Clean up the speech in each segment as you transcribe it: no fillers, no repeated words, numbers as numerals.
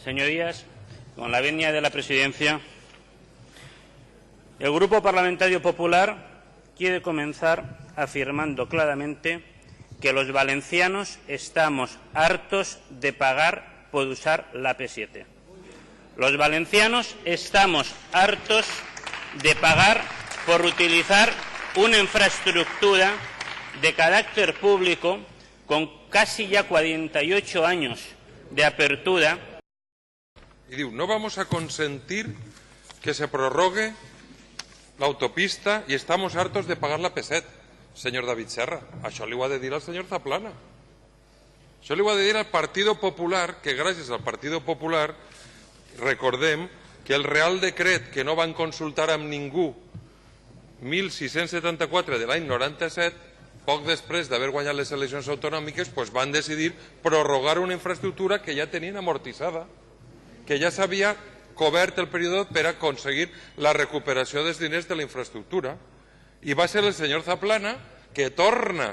Señorías, con la venia de la Presidencia, el Grupo Parlamentario Popular quiere comenzar afirmando claramente que los valencianos estamos hartos de pagar por usar la P7. Los valencianos estamos hartos de pagar por utilizar una infraestructura de carácter público con casi ya 48 años de apertura. Y diu, no vamos a consentir que se prorrogue la autopista y estamos hartos de pagar la P7. Senyor David Serra, això li ho ha de dir al senyor Zaplana. Això li ho ha de dir al Partido Popular, que gràcies al Partido Popular recordem que el Real Decret que no van consultar amb ningú 1674 de l'any 97, poc després d'haver guanyat les eleccions autonòmiques, van decidir prorrogar una infraestructura que ja tenien amortitzada, que ja s'havia cobert el període per aconseguir la recuperació dels diners de la infraestructura. I va ser el senyor Zaplana que torna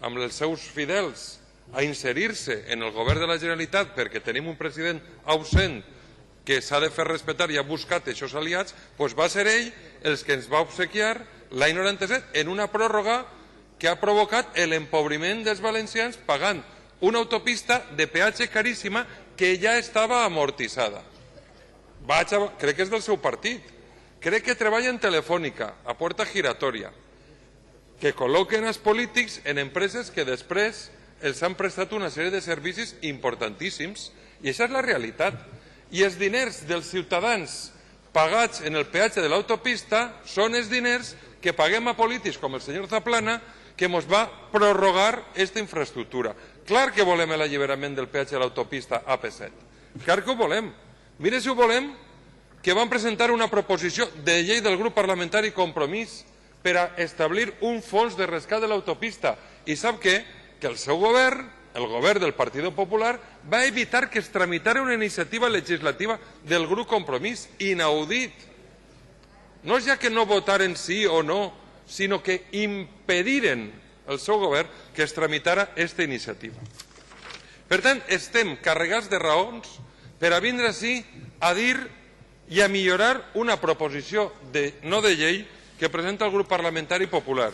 amb els seus fidels a inserir-se en el govern de la Generalitat perquè tenim un president ausent que s'ha de fer respectar i ha buscat aquests aliats, va ser ell els que ens va obsequiar l'any 97 en una pròrroga que ha provocat l'empobriment dels valencians pagant una autopista de peatge caríssima que ja estava amortitzada. Crec que és del seu partit. Crec que treballa en Telefònica, a porta giratòria, que col·loquen els polítics en empreses que després els han prestat una sèrie de servicis importantíssims. I això és la realitat. I els diners dels ciutadans pagats en el peatge de l'autopista són els diners que paguem a polítics com el senyor Zaplana, que ens va prorrogar aquesta infraestructura. Clar que volem l'alliberament del peatge de l'autopista AP7. Clar que ho volem. Mira si ho volem, que van presentar una proposició de llei del grup parlamentari Compromís per a establir un fons de rescat de l'autopista. I sap què? Que el seu govern, el govern del Partit Popular, va evitar que es tramitara una iniciativa legislativa del grup Compromís. Inaudit. No és ja que no votaren sí o no, sinó que impediren el seu govern que es tramitara aquesta iniciativa. Per tant, estem carregats de raons per a vindre ací a dir i a millorar una proposició no de llei que presenta el grup parlamentari popular.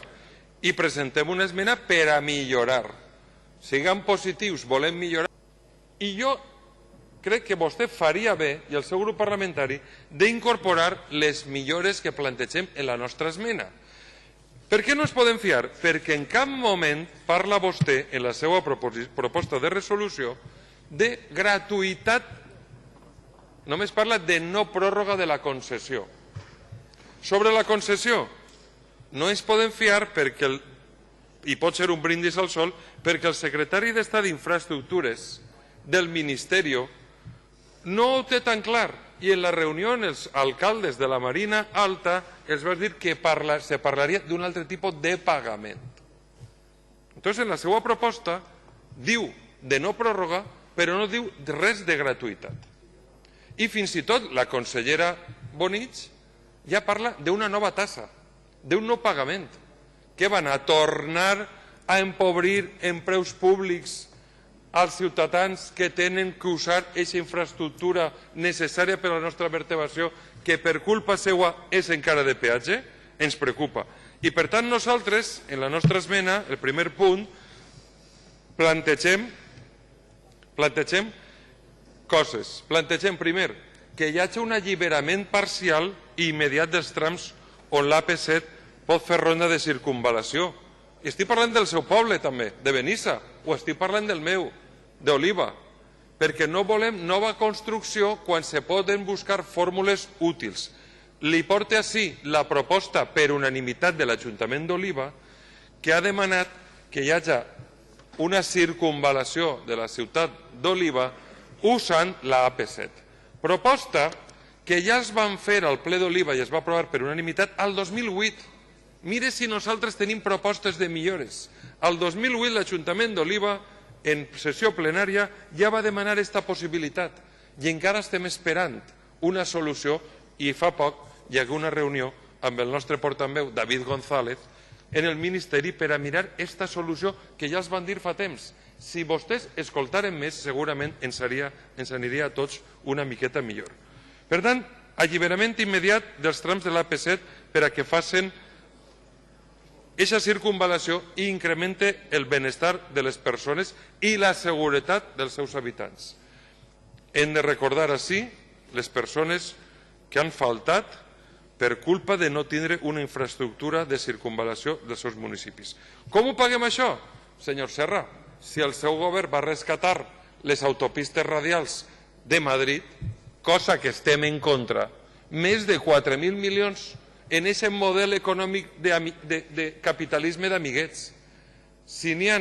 I presentem una esmena per a millorar. Siguem positius, volem millorar. I jo crec que vostè faria bé, i el seu grup parlamentari, d'incorporar les millores que plantegem en la nostra esmena. Per què no es poden fiar? Perquè en cap moment parla vostè, en la seva proposta de resolució, de gratuïtat. Només parla de no pròrroga de la concessió. Sobre la concessió, no es poden fiar perquè, i pot ser un brindis al sol, perquè el secretari d'Estat d'Infraestructures del Ministeri no ho té tan clar. I en la reunió els alcaldes de la Marina Alta es va dir que se parlaria d'un altre tipus de pagament. Entonces, en la seva proposta diu de no pròrroga, però no diu res de gratuïtat. I fins i tot la consellera Bonich ja parla d'una nova tassa, d'un nou pagament, que van a tornar a empobrir en preus públics als ciutadans que tenen que usar aquesta infraestructura necessària per a la nostra vertebració, que per culpa seva és encara de peatge, ens preocupa. I per tant nosaltres, en la nostra esmena, el primer punt, plantegem coses. Plantegem, primer, que hi hagi un alliberament parcial i immediat dels trams on l'AP7 pot fer ronda de circunvalació. I estic parlant del seu poble, també, de Benissa, o estic parlant del meu, d'Oliva, perquè no volem nova construcció quan se poden buscar fórmules útils. Li porta ací la proposta per unanimitat de l'Ajuntament d'Oliva, que ha demanat que hi hagi una circunvalació de la ciutat d'Oliva usant la AP7. Proposta que ja es van fer al ple d'Oliva i es va aprovar per unanimitat al 2008. Mire si nosaltres tenim propostes de millores. Al 2008 l'Ajuntament d'Oliva, en sessió plenària, ja va demanar aquesta possibilitat i encara estem esperant una solució. I fa poc hi ha una reunió amb el nostre portaveu, David González, en el Ministeri per a mirar aquesta solució que ja es van dir fa temps. Si vostès escoltaren més, segurament ens aniria a tots una miqueta millor. Per tant, alliberament immediat dels trams de l'AP7 per a que facin aquesta circunvalació i incremente el benestar de les persones i la seguretat dels seus habitants. Hem de recordar així les persones que han faltat per culpa de no tindre una infraestructura de circunvalació dels seus municipis. Com ho paguem això, senyor Serra? Si el seu govern va rescatar les autopistes radials de Madrid, cosa que estem en contra, més de 4.000 milions en aquest model econòmic de capitalisme d'amiguets. Si n'hi ha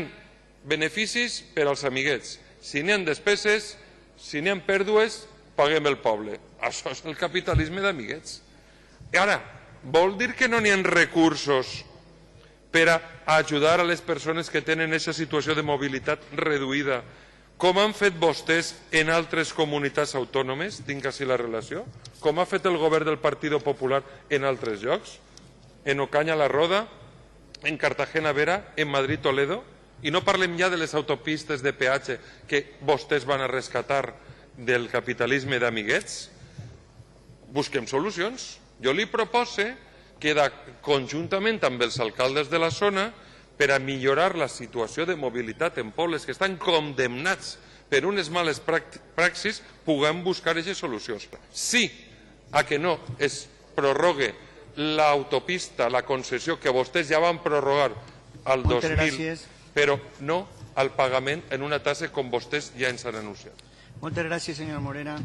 beneficis per als amiguets, si n'hi ha despeses, si n'hi ha pèrdues, paguem el poble. Això és el capitalisme d'amiguets. I ara, vol dir que no n'hi ha recursos per a ajudar a les persones que tenen aquesta situació de mobilitat reduïda, com han fet vostès en altres comunitats autònomes? Tinc així la relació. Com ha fet el govern del Partit Popular en altres llocs? En Ocaña la Roda, en Cartagena Vera, en Madrid Toledo? I no parlem ja de les autopistes de peatge que vostès van a rescatar del capitalisme d'amiguets. Busquem solucions. Jo li propose que conjuntament amb els alcaldes de la zona, per a millorar la situació de mobilitat en pobles que estan condemnats per unes males praxis, puguem buscar aquestes solucions. Sí a que no es prorrogue l'autopista, la concessió que vostès ja van prorrogar al 2000, però no al pagament en una tassa com vostès ja ens han anunciat. Moltes gràcies, senyor Morera.